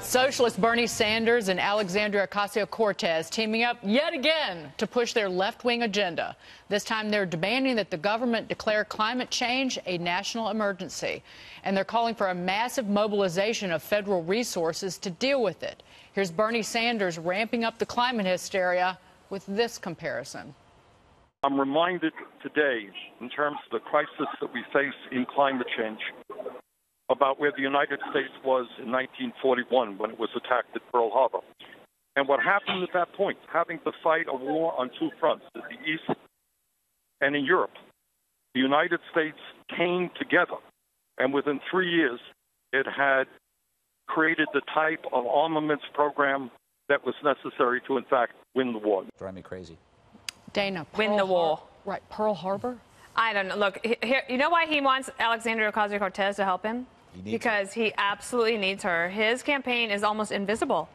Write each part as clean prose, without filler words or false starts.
Socialist Bernie Sanders and Alexandria Ocasio-Cortez teaming up yet again to push their left-wing agenda. This time they're demanding that the government declare climate change a national emergency. And they're calling for a massive mobilization of federal resources to deal with it. Here's Bernie Sanders ramping up the climate hysteria with this comparison. I'm reminded today, in terms of the crisis that we face in climate change, about where the United States was in 1941 when it was attacked at Pearl Harbor. And what happened at that point, having to fight a war on two fronts, in the East and in Europe. The United States came together, and within 3 years, it had created the type of armaments program that was necessary to, in fact, win the war. Drive me crazy. Dana, win the war. Right, Pearl Harbor? I don't know. Look, here, you know why he wants Alexandria Ocasio-Cortez to help him? Because he absolutely needs her. His campaign is almost invisible.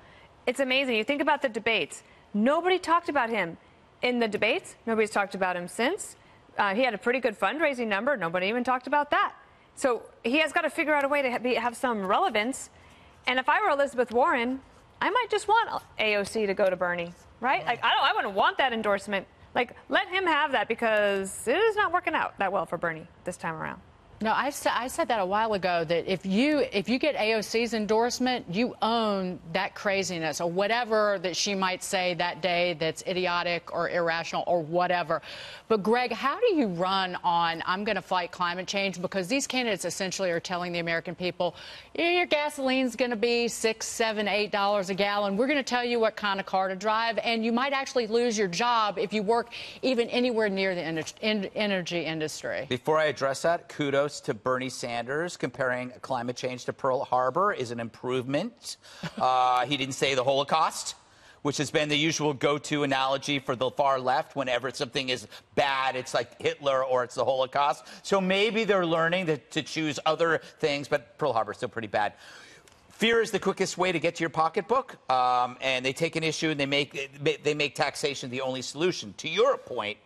It's amazing. You think about the debates. Nobody talked about him in the debates. Nobody's talked about him since. He had a pretty good fundraising number. Nobody even talked about that. So he has got to figure out a way to have some relevance. And if I were Elizabeth Warren, I might just want AOC to go to Bernie, right? Like, I wouldn't want that endorsement. Like, let him have that because it is not working out that well for Bernie this time around. No, I said that a while ago, that if you get AOC's endorsement, you own that craziness or whatever that she might say that day that's idiotic or irrational or whatever. But, Greg, how do you run on I'm going to fight climate change? Because these candidates essentially are telling the American people, your gasoline's going to be $6, $7, $8 a gallon. We're going to tell you what kind of car to drive, and you might actually lose your job if you work even anywhere near the energy industry. Before I address that, kudos to Bernie Sanders. Comparing climate change to Pearl Harbor is an improvement. He didn't say the Holocaust, which has been the usual go-to analogy for the far left. Whenever something is bad, it's like Hitler or it's the Holocaust. So maybe they're learning to choose other things, but Pearl Harbor is still pretty bad. Fear is the quickest way to get to your pocketbook, and they take an issue and they make taxation the only solution. To your point,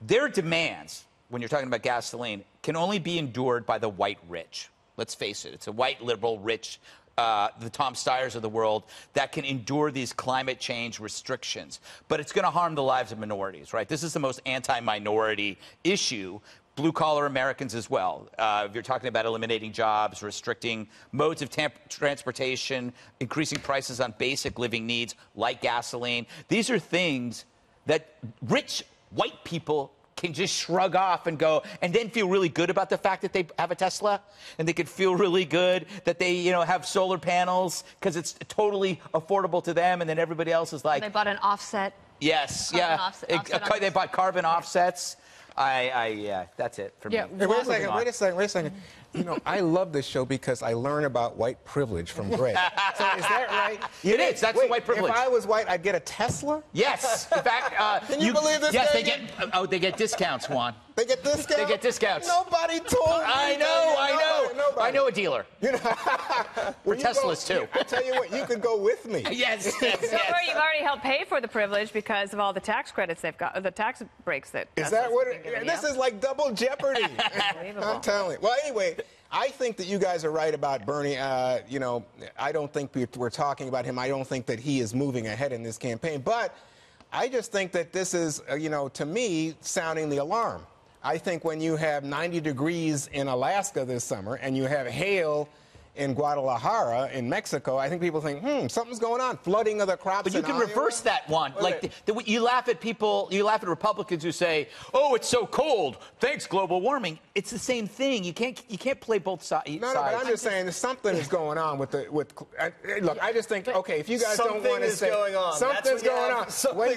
their demands, when you're talking about gasoline, can only be endured by the white rich. Let's face it, it's a white, liberal, rich, the Tom Steyers of the world that can endure these climate change restrictions. But it's going to harm the lives of minorities, right? This is the most anti-minority issue. Blue-collar Americans as well. If you're talking about eliminating jobs, restricting modes of transportation, increasing prices on basic living needs like gasoline. These are things that rich white people can just shrug off and go, and then feel really good about the fact that they have a Tesla, and they could feel really good that they, have solar panels because it's totally affordable to them, and then everybody else is like, they bought an offset. Yes, yeah, they bought carbon offsets. Yeah, that's it for me. Yeah, wait a second. I love this show because I learn about white privilege from Greg. So is that right? It is. That's white privilege. If I was white, I'd get a Tesla? Yes. In fact, can you believe this? Yes, they get discounts, Juan. They get discounts? They get discounts. Nobody told me. I know. Nobody. I know a dealer. For Teslas, too. I tell you what, you could go with me. Yes. You've already helped pay for the privilege because of all the tax credits they've got, the tax breaks that. Is that what this is like double jeopardy? I'm telling you. Well, anyway, I think that you guys are right about Bernie. I don't think we're talking about him. I don't think that he is moving ahead in this campaign. But I just think that this is, to me, sounding the alarm. I think when you have 90 degrees in Alaska this summer and you have hail in Guadalajara in Mexico, I think people think, something's going on. Flooding of the crops. But you can reverse that one. Like you laugh at people, you laugh at Republicans who say, "Oh, it's so cold. Thanks, global warming." It's the same thing. You can't play both sides. No, but I'm just saying something is going on with look, I just think, okay, if you guys don't want to say something's going on.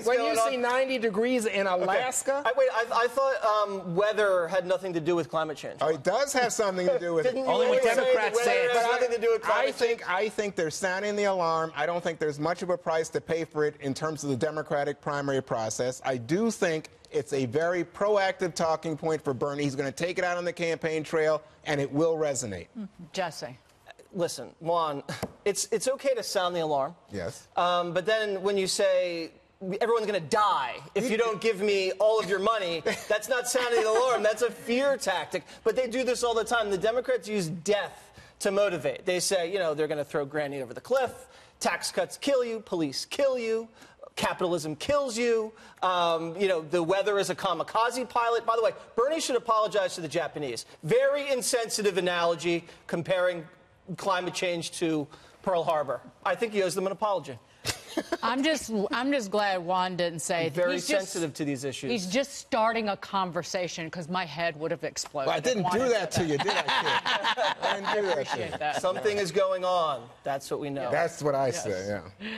When you see 90 degrees in Alaska. Okay. I thought weather had nothing to do with climate change. Oh, it does have something to do with it. Only when Democrats say it. Nothing to do with climate change. I think they're sounding the alarm. I don't think there's much of a price to pay for it in terms of the Democratic primary process. I do think it's a very proactive talking point for Bernie. He's going to take it out on the campaign trail, and it will resonate. Jesse. Listen, Juan, it's okay to sound the alarm. Yes. But then when you say everyone's going to die if you don't give me all of your money, that's not sounding the alarm. That's a fear tactic. But they do this all the time. The Democrats use death to motivate. They say, you know, they're going to throw Granny over the cliff, tax cuts kill you, police kill you, capitalism kills you, you know, the weather is a kamikaze pilot. By the way, Bernie should apologize to the Japanese. Very insensitive analogy comparing climate change to Pearl Harbor. I think he owes them an apology. I'm just glad Juan didn't say very sensitive to these issues. He's just starting a conversation, because my head would have exploded. Well, I didn't do that to you, did I, kid? I didn't do that to you. Something is going on. That's what we know. That's what I say, yeah.